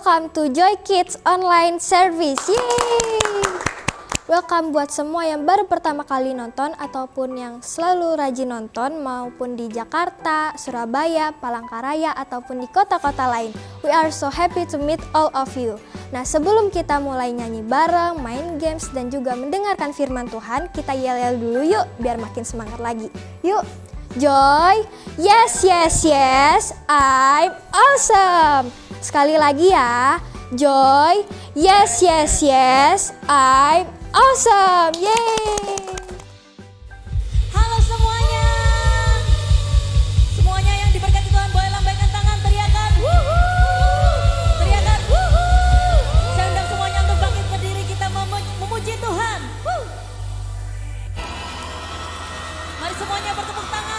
Welcome to Joy Kids Online Service. Yeay! Welcome buat semua yang baru pertama kali nonton ataupun yang selalu rajin nonton maupun di Jakarta, Surabaya, Palangkaraya ataupun di kota-kota lain. We are so happy to meet all of you. Nah, sebelum kita mulai nyanyi bareng, main games dan juga mendengarkan firman Tuhan, kita yel-yel dulu yuk biar makin semangat lagi. Yuk. Joy, yes, yes, yes, I'm awesome. Sekali lagi ya, Joy, yes, yes, yes, I'm awesome. Yeay. Halo semuanya. Semuanya yang diberkati Tuhan boleh lambaikan tangan, teriakan wuhuu. Teriakan wuhuu. Saya undang semuanya untuk bangkit berdiri, kita memuji Tuhan. Mari semuanya bertepuk tangan.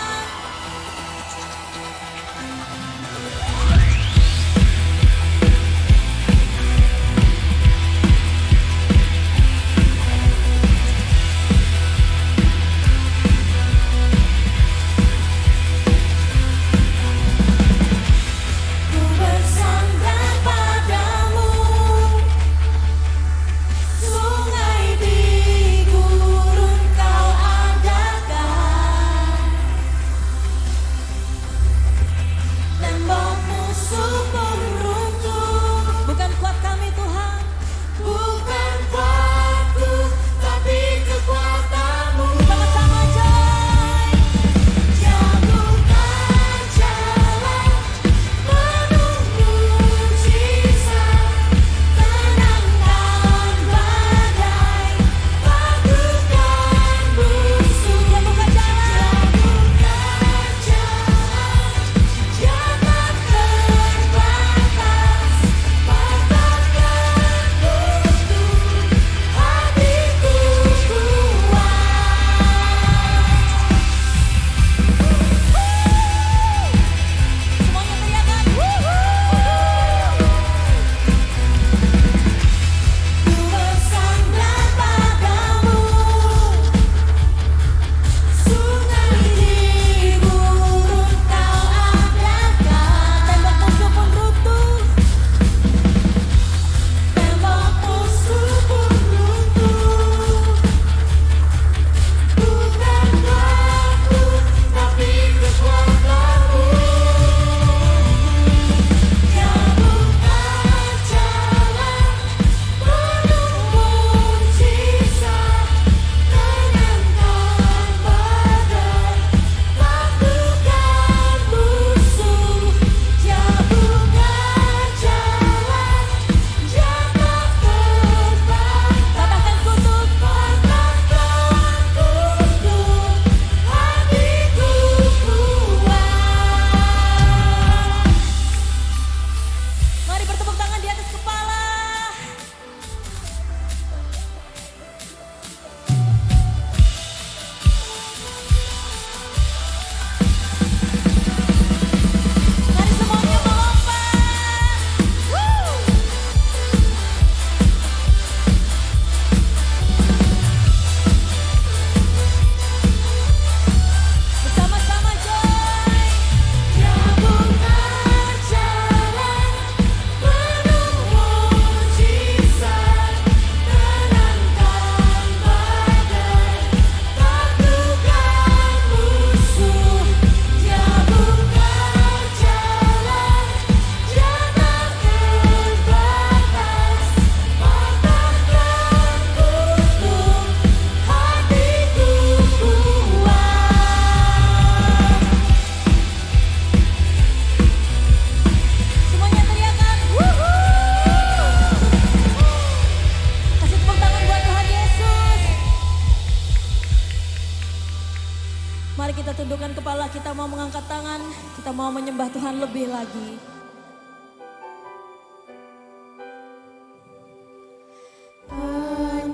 Mari kita tundukkan kepala, kita mau mengangkat tangan, kita mau menyembah Tuhan lebih lagi.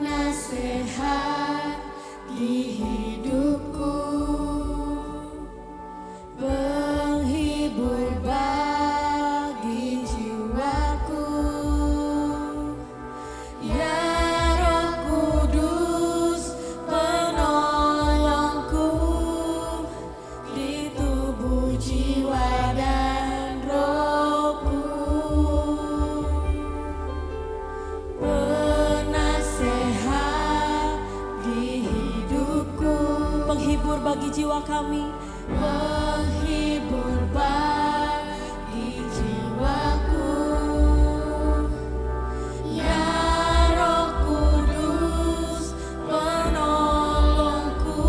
Penasehat di hidupku, penghibur bagi jiwaku, ya Roh Kudus penolongku di tubuh, jiwa dan roh. kami, penghibur bagi jiwaku. Ya Roh Kudus, penolongku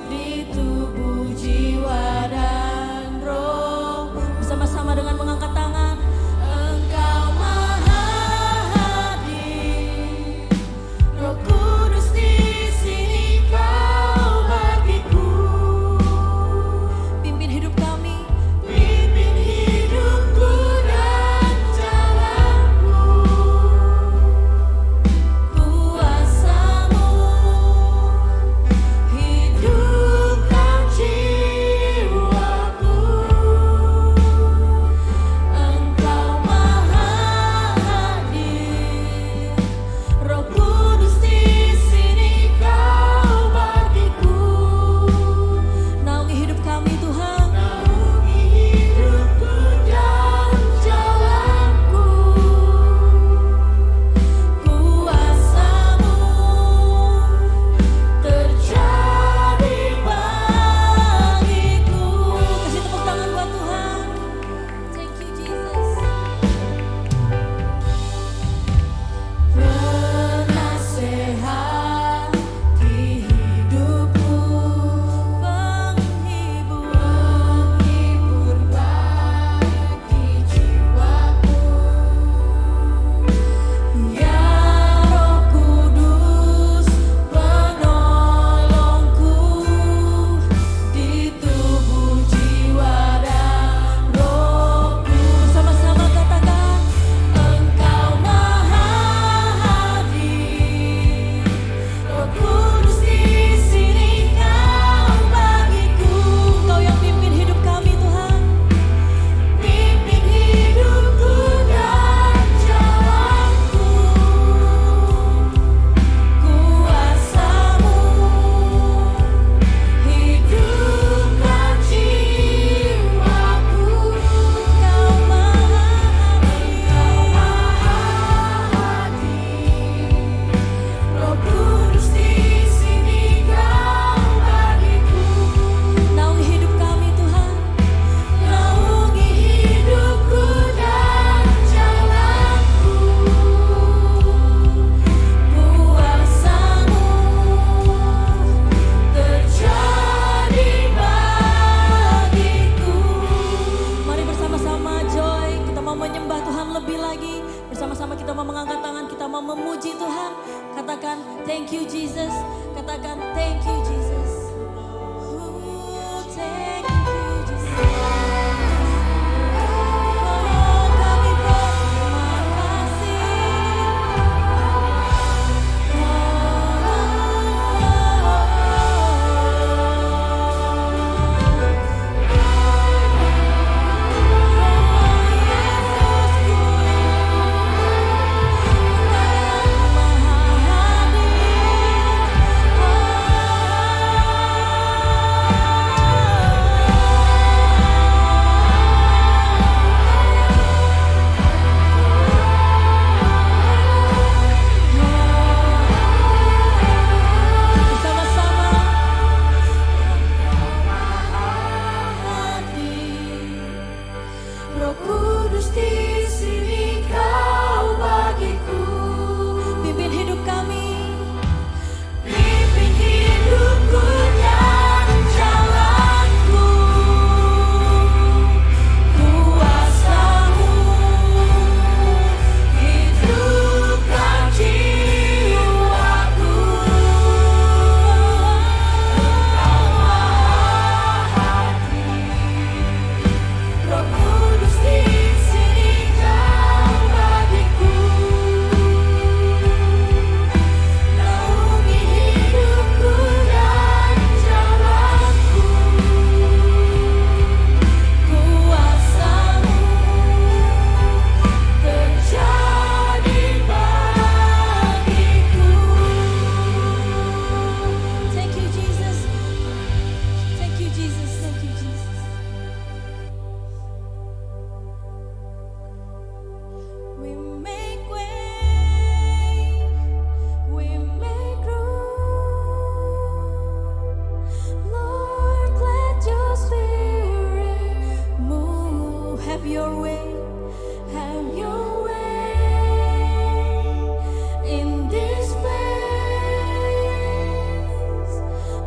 di tubuh, jiwa, dan roh. Bersama-sama dengan mengangkat tangan. Engkau Maha Hadir, Roh Kudus di sini Kau bagiku. Pimpin hidup kami, pimpin hidupku dan jalanku. Kuasa-Mu hidupkan jiwaku. Engkau Maha Hadir, Roh Kudus di sini Kau bagiku. Naungi hidup kami Tuhan, naungi hidupku dan jalanku. Kuasa-Mu terjadi bagiku. Kasih tepuk tangan buat Tuhan. Thank you Jesus. Penasehat di hidupku, penghibur bagi jiwaku. Ya Roh Kudus, penolongku di tubuh, jiwa, dan rohku. Bersama-sama katakan, Engkau Maha Hadir, Roh Kudus di sini Kau bagiku. Kau yang pimpin hidup kami Tuhan, pimpin hidupku dan jalanku. Kuasa-Mu hidupkan jiwaku. Engkau Maha Hadir, Roh Kudus di sini Kau bagiku. Naungi hidup kami Tuhan, naungi hidupku dan jalanku. Kuasa-Mu terjadi bagiku. Mari bersama-sama Joy, kita mau menyembah Tuhan lebih lagi. Bersama-sama kita mau mengangkat tangan, kita mau memuji Tuhan. Katakan thank you Jesus, katakan thank you Jesus. Thank you Jesus. Oh, kami berterima kasih. Roh Kudus di sini Kau bagiku. Pimpin hidup kami, pimpin hidupku dan jalanku. Kuasa-Mu hidupkan jiwaku. Engkau Maha Hadir, Roh Kudus di your way, have your way in this place.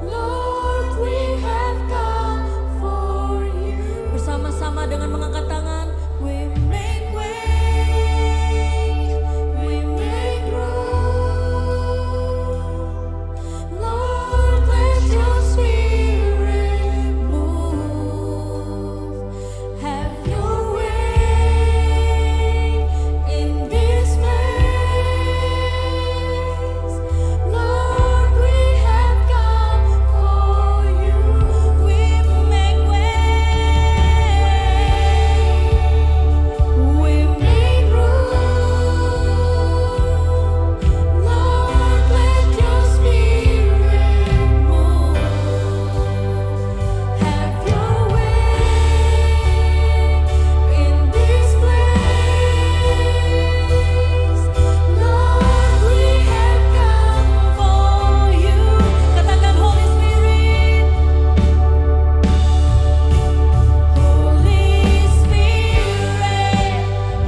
Lord, we have come for you. Bersama-sama dengan mengangkat tangan, we make way, we make room. Lord, let your spirit move. Have your way in this place. Lord, we have come for you. We make way, we make room. Lord, let your spirit move. Have your way in this place. Lord, we have come for you. Katakan Holy Spirit. Holy Spirit,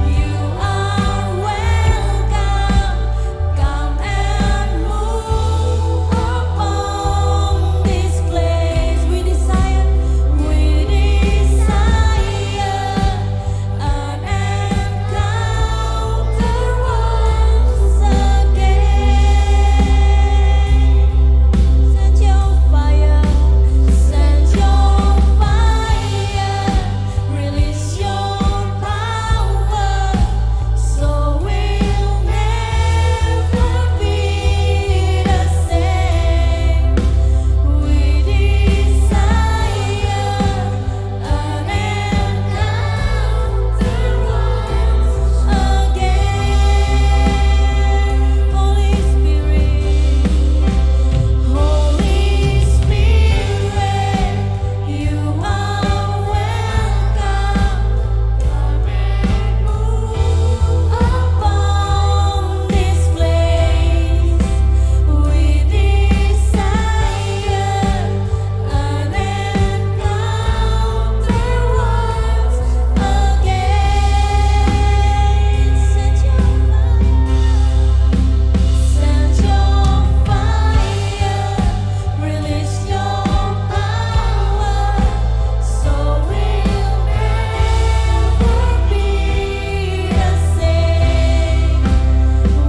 you are welcome. Come and move upon this place. We desire an encounter once again. Send your fire, release your power, so we'll never be the same. We desire an encounter once again. Holy Spirit, you are welcome. Come and move upon this place. We desire an encounter once again. Send your fire, release your power, so we'll never be the same.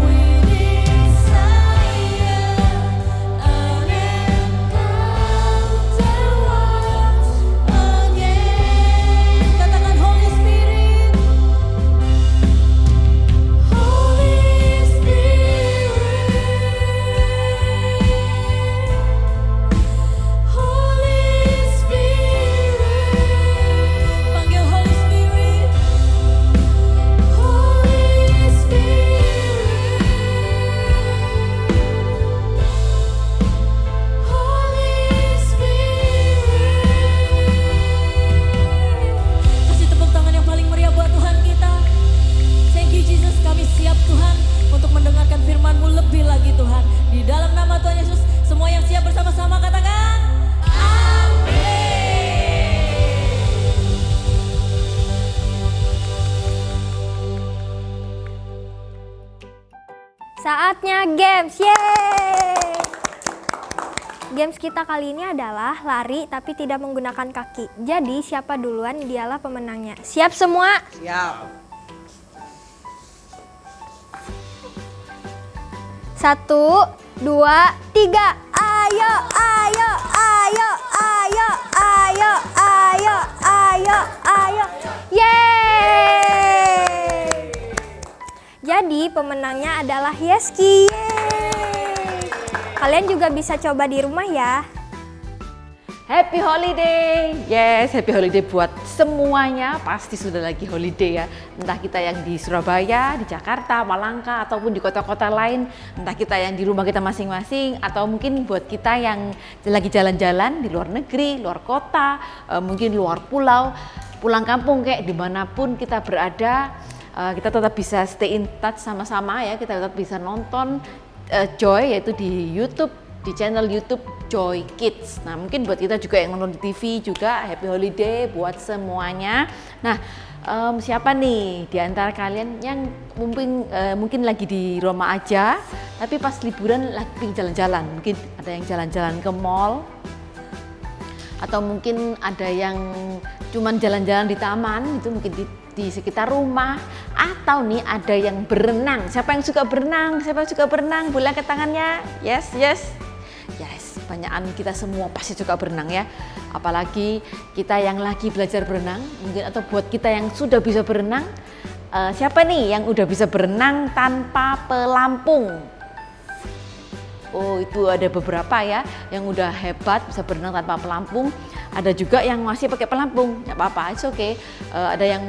We desire an encounter once again. Katakan Holy Spirit. Holy Spirit, Holy Spirit, panggil Holy Spirit, Holy Spirit, Holy Spirit. Kasih tepuk tangan yang paling meriah buat Tuhan kita. Thank you Jesus, kami siap Tuhan untuk mendengarkan firman-Mu lebih lagi Tuhan. Di dalam nama Tuhan Yesus, semua yang siap bersama-sama katakan amin. Saatnya games, yeay! Games kita kali ini adalah lari tapi tidak menggunakan kaki. Jadi siapa duluan dialah pemenangnya. Siap semua? Siap. 1, 2, 3. Ayo, ayo, ayo, ayo, ayo, ayo, ayo, ayo. Yeay! Jadi pemenangnya adalah Yeski. Yeay! Kalian juga bisa coba di rumah ya. Happy holiday. Yes, happy holiday buat semuanya. Pasti sudah lagi holiday ya. Entah kita yang di Surabaya, di Jakarta, Malangka, ataupun di kota-kota lain. Entah kita yang di rumah kita masing-masing, atau mungkin buat kita yang lagi jalan-jalan di luar negeri, luar kota, mungkin luar pulau, pulang kampung kayak dimanapun kita berada. Kita tetap bisa stay in touch sama-sama ya. Kita tetap bisa nonton Joy, yaitu di YouTube, di channel YouTube Joy Kids. Nah, mungkin buat kita juga yang nonton di TV juga happy holiday buat semuanya. Nah, siapa nih di antara kalian yang mungkin lagi di Roma aja, tapi pas liburan lagi pengen jalan-jalan? Mungkin ada yang jalan-jalan ke mall, atau mungkin ada yang cuman jalan-jalan di taman, itu mungkin di sekitar rumah, atau nih ada yang berenang. Siapa yang suka berenang? Siapa yang suka berenang? Boleh angkat tangannya. Yes, banyakan kita semua pasti suka berenang ya. Apalagi kita yang lagi belajar berenang, mungkin, atau buat kita yang sudah bisa berenang. Siapa nih yang udah bisa berenang tanpa pelampung? Oh, itu ada beberapa ya yang udah hebat bisa berenang tanpa pelampung. Ada juga yang masih pakai pelampung, nggak apa-apa, it's okay. Ada yang,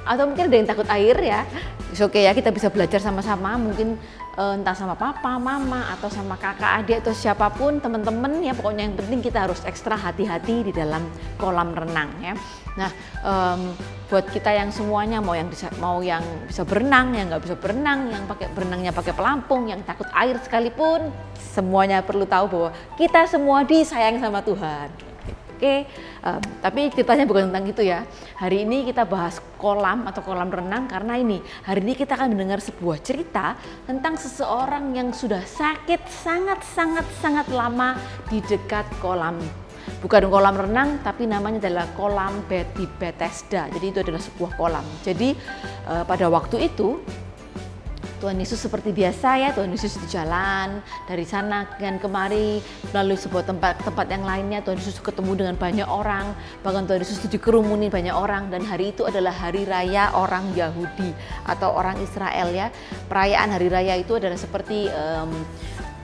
atau mungkin ada yang takut air ya, it's okay ya, kita bisa belajar sama-sama, mungkin entah sama papa, mama, atau sama kakak, adik, atau siapapun, teman-teman ya, pokoknya yang penting kita harus ekstra hati-hati di dalam kolam renang ya. Nah, buat kita yang semuanya mau yang bisa berenang, yang nggak bisa berenang, yang berenangnya pakai pelampung, yang takut air sekalipun, semuanya perlu tahu bahwa kita semua disayang sama Tuhan. Oke, tapi ceritanya bukan tentang itu ya. Hari ini kita bahas kolam atau kolam renang karena hari ini kita akan mendengar sebuah cerita tentang seseorang yang sudah sakit sangat lama di dekat kolam. Bukan kolam renang, tapi namanya adalah kolam di Bethesda. Jadi itu adalah sebuah kolam. Jadi pada waktu itu Tuhan Yesus seperti biasa ya, Tuhan Yesus di jalan dari sana dan kemari melalui sebuah tempat yang lainnya. Tuhan Yesus ketemu dengan banyak orang, bahkan Tuhan Yesus dikerumuni banyak orang, dan hari itu adalah hari raya orang Yahudi atau orang Israel ya. Perayaan hari raya itu adalah seperti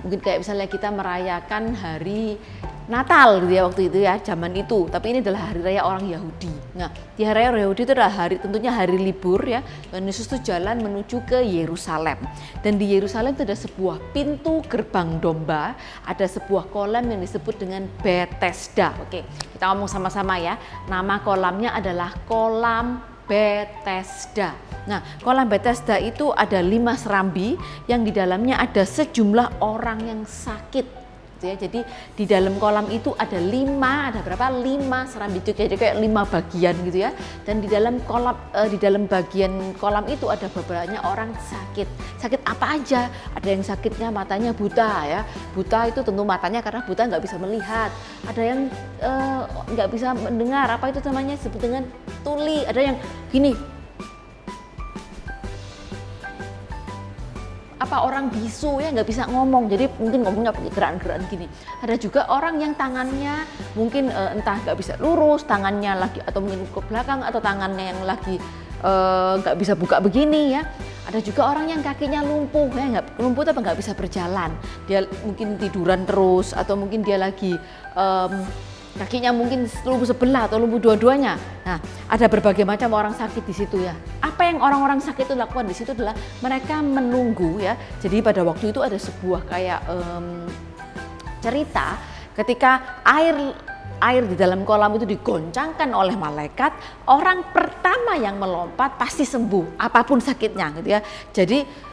mungkin kayak misalnya kita merayakan hari Natal gitu ya waktu itu ya, zaman itu. Tapi ini adalah hari raya orang Yahudi. Nah, di hari raya orang Yahudi itu adalah tentunya hari libur ya. Dan Yesus itu jalan menuju ke Yerusalem. Dan di Yerusalem itu ada sebuah pintu gerbang domba, ada sebuah kolam yang disebut dengan Bethesda. Oke, kita ngomong sama-sama ya. Nama kolamnya adalah kolam Bethesda. Nah, kolam Bethesda itu ada 5 serambi yang di dalamnya ada sejumlah orang yang sakit. Ya, jadi di dalam kolam itu ada 5 serambi, jadi kayak 5 bagian gitu ya. Dan di dalam bagian kolam itu ada beberapa orang sakit apa aja. Ada yang sakitnya matanya buta ya, buta itu tentu matanya karena buta nggak bisa melihat. Ada yang nggak bisa mendengar, apa itu namanya, disebut dengan tuli. Ada yang gini, orang bisu ya, nggak bisa ngomong, jadi mungkin ngomongnya pakai gerakan-gerakan gini. Ada juga orang yang tangannya mungkin entah nggak bisa lurus, tangannya lagi, atau mungkin ke belakang, atau tangannya yang lagi nggak bisa buka begini ya. Ada juga orang yang kakinya lumpuh ya, lumpuh tapi nggak bisa berjalan. Dia mungkin tiduran terus, atau mungkin dia lagi kakinya mungkin lumpuh sebelah atau lumpuh dua-duanya. Nah, ada berbagai macam orang sakit di situ ya. Apa yang orang-orang sakit itu lakukan di situ adalah mereka menunggu ya. Jadi pada waktu itu ada sebuah kayak cerita ketika air di dalam kolam itu digoncangkan oleh malaikat, orang pertama yang melompat pasti sembuh apapun sakitnya gitu ya. Jadi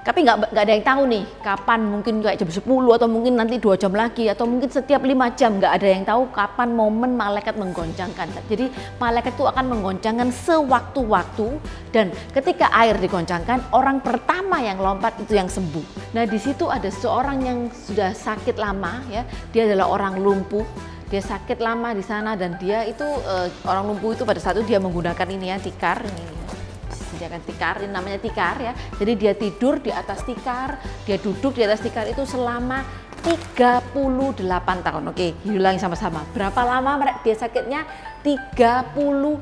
tapi nggak ada yang tahu nih kapan, mungkin kayak jam 10 atau mungkin nanti 2 jam lagi, atau mungkin setiap 5 jam, nggak ada yang tahu kapan momen malaikat menggoncangkan. Jadi malaikat itu akan menggoncangkan sewaktu-waktu, dan ketika air digoncangkan, orang pertama yang lompat itu yang sembuh. Nah, di situ ada seorang yang sudah sakit lama ya, dia adalah orang lumpuh. Dia sakit lama di sana, dan dia itu orang lumpuh itu pada saat itu dia menggunakan ini ya, tikar ini. Disediakan tikar, ini namanya tikar ya. Jadi dia tidur di atas tikar, dia duduk di atas tikar itu selama 38 tahun. Oke, diulangi sama-sama. Berapa lama dia sakitnya? 38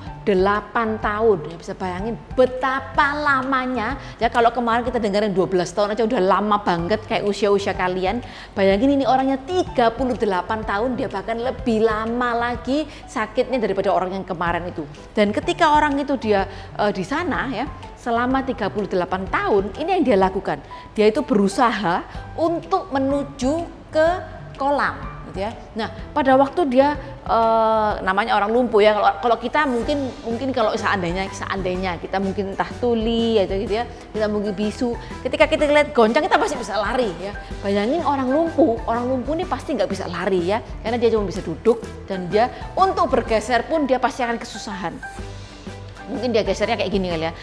tahun. Ya, bisa bayangin betapa lamanya. Ya, kalau kemarin kita dengerin 12 tahun aja udah lama banget kayak usia-usia kalian. Bayangin ini orangnya 38 tahun, dia bahkan lebih lama lagi sakitnya daripada orang yang kemarin itu. Dan ketika orang itu dia di sana ya, selama 38 tahun, ini yang dia lakukan. Dia itu berusaha untuk menuju ke kolam. Ya. Nah, pada waktu dia namanya orang lumpuh ya. Kalau kita mungkin kalau seandainya kita mungkin entah tuli atau gitu ya, kita mungkin bisu. Ketika kita lihat goncang kita pasti bisa lari ya. Bayangin orang lumpuh ini pasti nggak bisa lari ya, karena dia cuma bisa duduk, dan dia untuk bergeser pun dia pasti akan kesusahan. Mungkin dia gesernya kayak gini kali ya,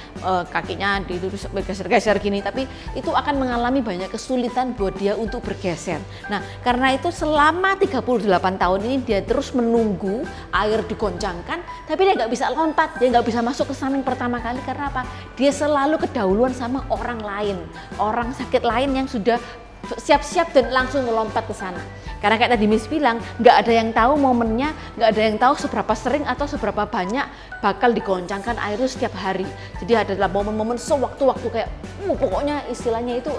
kakinya terus bergeser-geser gini, tapi itu akan mengalami banyak kesulitan buat dia untuk bergeser. Nah, karena itu selama 38 tahun ini dia terus menunggu air digoncangkan, tapi dia nggak bisa lompat, dia nggak bisa masuk ke sana yang pertama kali. Karena apa? Dia selalu kedahuluan sama orang lain, orang sakit lain yang sudah siap-siap dan langsung melompat ke sana. Karena kayak tadi Miss bilang, nggak ada yang tahu momennya, nggak ada yang tahu seberapa sering atau seberapa banyak bakal digoncangkan air itu setiap hari. Jadi adalah momen-momen sewaktu-waktu kayak, pokoknya istilahnya itu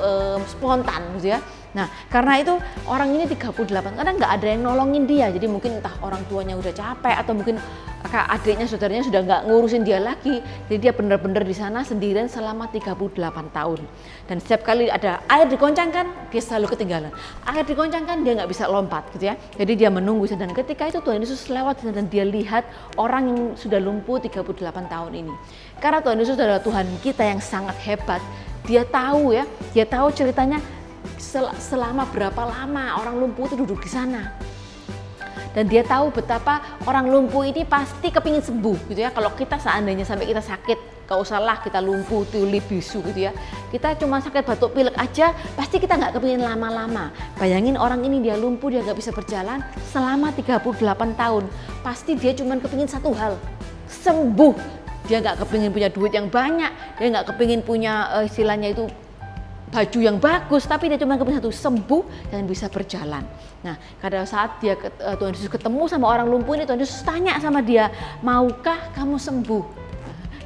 spontan gitu ya. Nah, karena itu orang ini 38, kadang nggak ada yang nolongin dia. Jadi mungkin entah orang tuanya udah capek atau mungkin adiknya, saudaranya sudah nggak ngurusin dia lagi. Jadi dia benar-benar di sana sendirian selama 38 tahun. Dan setiap kali ada air digoncangkan, dia selalu ketinggalan. Air digoncangkan, dia nggak bisa lompat gitu ya. Jadi dia menunggu, dan ketika itu Tuhan Yesus lewat dan dia lihat orang yang sudah lumpuh 38 tahun ini. Karena Tuhan Yesus adalah Tuhan kita yang sangat hebat. Dia tahu ya, dia tahu ceritanya selama berapa lama orang lumpuh itu duduk di sana. Dan dia tahu betapa orang lumpuh ini pasti kepingin sembuh gitu ya. Kalau kita seandainya sampai kita sakit, gak usahlah kita lumpuh, tuli, bisu gitu ya. Kita cuma sakit batuk pilek aja, pasti kita nggak kepingin lama-lama. Bayangin orang ini dia lumpuh, dia nggak bisa berjalan selama 38 tahun. Pasti dia cuma kepingin satu hal, sembuh. Dia nggak kepingin punya duit yang banyak, dia nggak kepingin punya istilahnya itu baju yang bagus, tapi dia cuma kepingin satu, sembuh dan bisa berjalan. Nah, pada saat dia Tuhan Yesus ketemu sama orang lumpuh ini, Tuhan Yesus tanya sama dia, maukah kamu sembuh?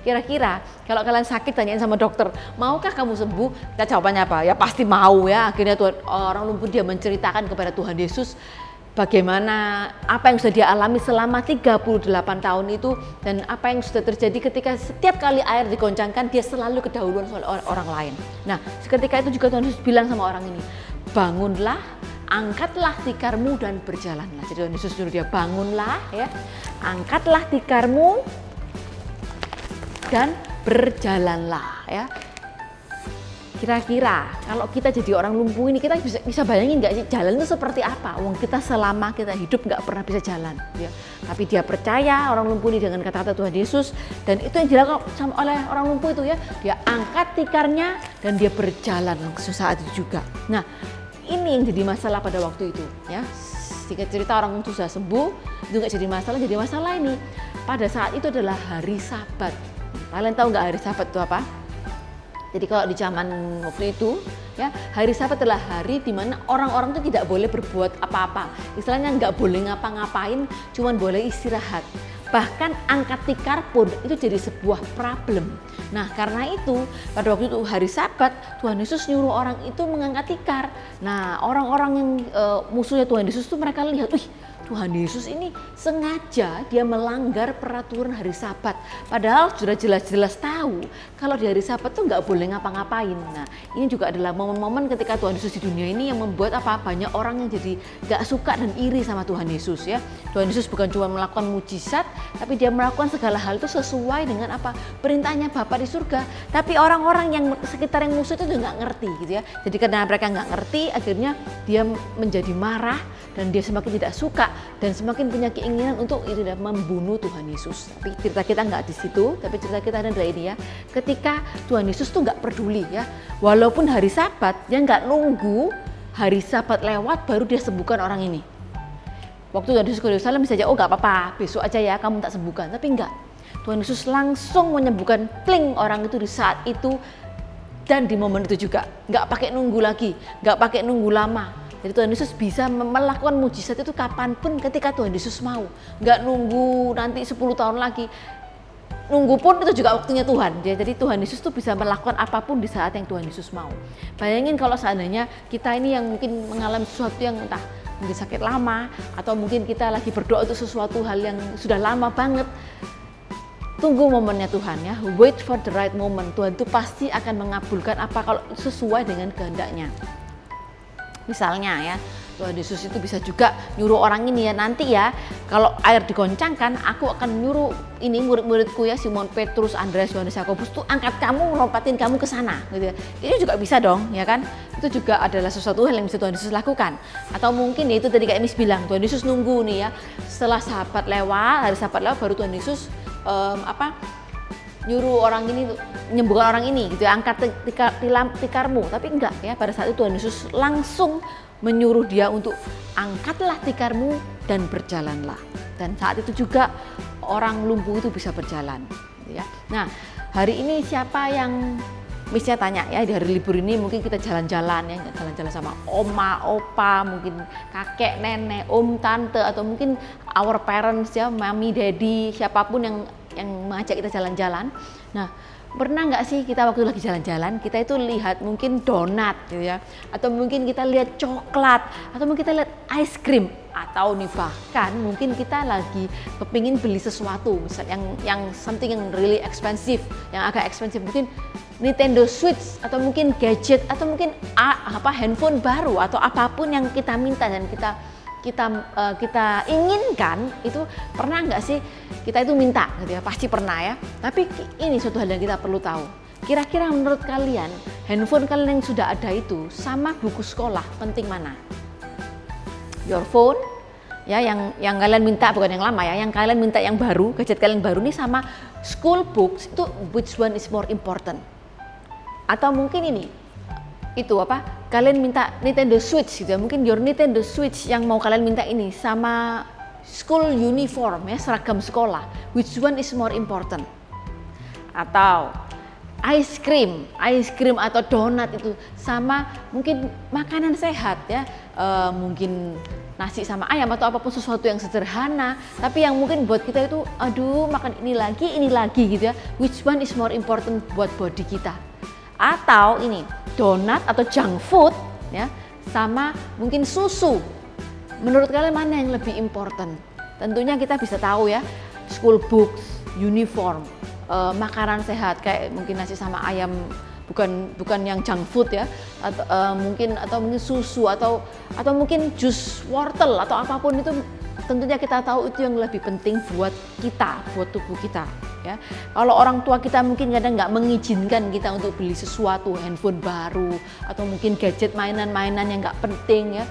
Kira-kira kalau kalian sakit tanyain sama dokter, maukah kamu sembuh? Kita jawabannya apa? Ya pasti mau ya. Akhirnya orang lumpuh dia menceritakan kepada Tuhan Yesus bagaimana apa yang sudah dia alami selama 38 tahun itu, dan apa yang sudah terjadi ketika setiap kali air digoncangkan dia selalu kedahuluan oleh orang lain. Nah, seketika itu juga Tuhan Yesus bilang sama orang ini, bangunlah, angkatlah tikarmu dan berjalanlah. Jadi Tuhan Yesus suruh dia bangunlah ya, angkatlah tikarmu dan berjalanlah ya. Kira-kira kalau kita jadi orang lumpuh ini, kita bisa bayangin nggak sih jalan itu seperti apa? Wong kita selama kita hidup nggak pernah bisa jalan ya. Tapi dia percaya orang lumpuh ini dengan kata-kata Tuhan Yesus, dan itu yang dilakukan oleh orang lumpuh itu ya, dia angkat tikarnya dan dia berjalan saat itu juga. Nah, ini yang jadi masalah pada waktu itu ya. Singkat cerita orang itu sudah sembuh, itu nggak jadi masalah. Jadi masalah ini pada saat itu adalah hari Sabat. Kalian tahu nggak hari Sabat itu apa? Jadi kalau di zaman waktu itu ya, hari Sabat adalah hari di mana orang-orang itu tidak boleh berbuat apa-apa. Istilahnya nggak boleh ngapa-ngapain, cuman boleh istirahat. Bahkan angkat tikar pun itu jadi sebuah problem. Nah, karena itu pada waktu itu hari Sabat, Tuhan Yesus nyuruh orang itu mengangkat tikar. Nah, orang-orang yang musuhnya Tuhan Yesus itu mereka lihat, wih, Tuhan Yesus ini sengaja dia melanggar peraturan hari Sabat. Padahal sudah jelas-jelas tahu kalau di hari Sabat tuh nggak boleh ngapa-ngapain. Nah, ini juga adalah momen-momen ketika Tuhan Yesus di dunia ini yang membuat banyak orang yang jadi nggak suka dan iri sama Tuhan Yesus ya. Tuhan Yesus bukan cuma melakukan mujizat, tapi dia melakukan segala hal itu sesuai dengan perintahnya Bapa di surga. Tapi orang-orang yang sekitar yang musuh itu juga nggak ngerti gitu ya. Jadi karena mereka nggak ngerti, akhirnya dia menjadi marah dan dia semakin tidak suka dan semakin punya keinginan untuk membunuh Tuhan Yesus. Tapi cerita kita nggak di situ, tapi cerita kita adalah ini ya. Ketika Tuhan Yesus tuh nggak peduli ya, walaupun hari Sabat dia nggak nunggu hari Sabat lewat baru dia sembuhkan orang ini. Waktu Tuhan Yesus ke Yerusalem bisa aja, oh nggak apa-apa, besok aja ya kamu tak sembuhkan. Tapi enggak, Tuhan Yesus langsung menyembuhkan pling orang itu di saat itu dan di momen itu juga. Nggak pakai nunggu lagi, nggak pakai nunggu lama. Jadi Tuhan Yesus bisa melakukan mujizat itu kapanpun ketika Tuhan Yesus mau. Nggak nunggu nanti 10 tahun lagi. Nunggu pun itu juga waktunya Tuhan. Jadi Tuhan Yesus tuh bisa melakukan apapun di saat yang Tuhan Yesus mau. Bayangin kalau seandainya kita ini yang mungkin mengalami sesuatu yang entah mungkin sakit lama, atau mungkin kita lagi berdoa untuk sesuatu hal yang sudah lama banget. Tunggu momennya Tuhan ya. Wait for the right moment. Tuhan tuh pasti akan mengabulkan apa kalau sesuai dengan kehendaknya. Misalnya ya, Tuhan Yesus itu bisa juga nyuruh orang ini ya, nanti ya kalau air digoncangkan aku akan nyuruh ini murid-muridku ya, Simon Petrus, Andreas, Yohanes, Yakobus tuh angkat kamu, lompatin kamu ke sana gitu ya. Ini juga bisa dong ya kan, itu juga adalah sesuatu hal yang bisa Tuhan Yesus lakukan. Atau mungkin ya itu tadi kayak Miss bilang, Tuhan Yesus nunggu nih ya, setelah hari Sabat lewat baru Tuhan Yesus nyuruh orang ini menyembuhkan orang ini gitu ya, angkat tikarmu, tapi enggak ya, pada saat itu Tuhan Yesus langsung menyuruh dia untuk angkatlah tikarmu dan berjalanlah. Dan saat itu juga orang lumpuh itu bisa berjalan gitu ya. Nah, hari ini siapa yang misalnya tanya ya, di hari libur ini mungkin kita jalan-jalan ya, jalan-jalan sama oma, opa, mungkin kakek, nenek, om, tante, atau mungkin our parents ya, mami, daddy, siapapun yang mengajak kita jalan-jalan. Nah, pernah nggak sih kita waktu lagi jalan-jalan kita itu lihat mungkin donat gitu ya, atau mungkin kita lihat coklat, atau mungkin kita lihat ice cream, atau nih bahkan mungkin kita lagi kepingin beli sesuatu misal yang something yang really expensive, yang agak expensive, mungkin Nintendo Switch atau mungkin gadget atau mungkin handphone baru atau apapun yang kita minta dan kita inginkan. Itu pernah nggak sih kita itu minta gitu ya, pasti pernah ya. Tapi ini suatu hal yang kita perlu tahu, kira-kira menurut kalian handphone kalian yang sudah ada itu sama buku sekolah penting mana? Your phone ya, yang kalian minta, bukan yang lama ya, yang kalian minta yang baru, gadget kalian baru nih, sama school books, itu which one is more important? Atau mungkin ini itu kalian minta Nintendo Switch gitu ya, mungkin your Nintendo Switch yang mau kalian minta ini sama school uniform ya, seragam sekolah, which one is more important? Atau ice cream atau donat itu sama mungkin makanan sehat ya, mungkin nasi sama ayam atau apapun sesuatu yang sederhana, tapi yang mungkin buat kita itu aduh makan ini lagi gitu ya, which one is more important buat body kita? Atau ini donat atau junk food ya, sama mungkin susu, menurut kalian mana yang lebih important? Tentunya kita bisa tahu ya, school books, uniform, makanan sehat kayak mungkin nasi sama ayam, bukan yang junk food ya, atau mungkin susu atau mungkin jus wortel atau apapun itu, tentunya kita tahu itu yang lebih penting buat kita, buat tubuh kita ya. Kalau orang tua kita mungkin kadang nggak mengizinkan kita untuk beli sesuatu, handphone baru atau mungkin gadget, mainan-mainan yang nggak penting ya,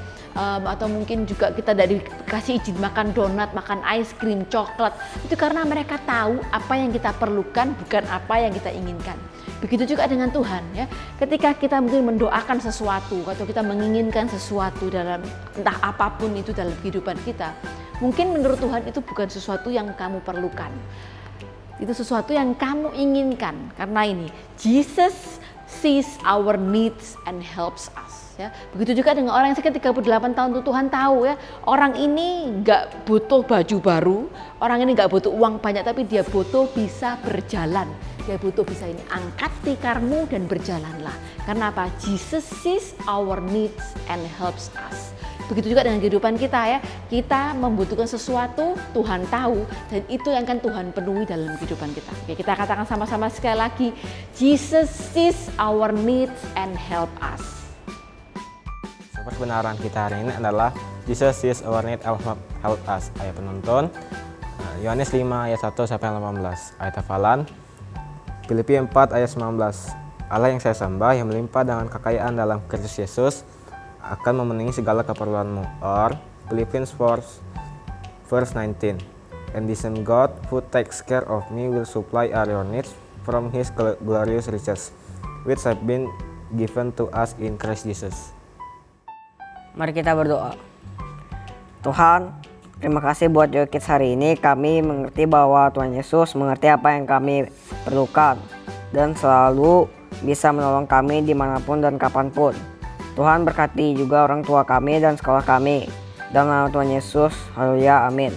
atau mungkin juga kita tidak dikasih izin makan donat, makan ice cream, coklat, itu karena mereka tahu apa yang kita perlukan, bukan apa yang kita inginkan. Begitu juga dengan Tuhan ya, ketika kita mungkin mendoakan sesuatu atau kita menginginkan sesuatu dalam entah apapun itu dalam kehidupan kita, mungkin menurut Tuhan itu bukan sesuatu yang kamu perlukan, itu sesuatu yang kamu inginkan. Karena ini Jesus sees our needs and helps us ya. Begitu juga dengan orang yang sakit 38 tahun itu, Tuhan tahu ya, orang ini nggak butuh baju baru, orang ini nggak butuh uang banyak, tapi dia butuh bisa berjalan, dia butuh bisa ini, angkat tikarmu dan berjalanlah. Karena apa? Jesus sees our needs and helps us. Begitu juga dengan kehidupan kita ya, kita membutuhkan sesuatu, Tuhan tahu, dan itu yang akan Tuhan penuhi dalam kehidupan kita. Oke, kita katakan sama-sama sekali lagi, Jesus sees our needs and help us. Kebenaran kita hari ini adalah Jesus sees our needs and help us. Ayat penonton, Yohanes 5 ayat 1 sampai 18. Ayat hafalan, Filipi 4 ayat 19. Allah yang saya sembah yang melimpah dengan kekayaan dalam Kristus Yesus akan memenuhi segala keperluanmu. Or Philippians 4 verse 19. And the same God who takes care of me will supply all your needs from his glorious riches, which have been given to us in Christ Jesus. Mari kita berdoa. Tuhan, terima kasih buat Joy Kids hari ini. Kami mengerti bahwa Tuhan Yesus mengerti apa yang kami perlukan dan selalu bisa menolong kami dimanapun dan kapanpun. Tuhan berkati juga orang tua kami dan sekolah kami. Dalam nama Tuhan Yesus, haleluya, amin.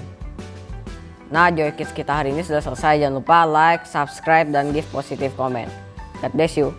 Nah, Joy Kids kita hari ini sudah selesai. Jangan lupa like, subscribe, dan give positive comment. God bless you.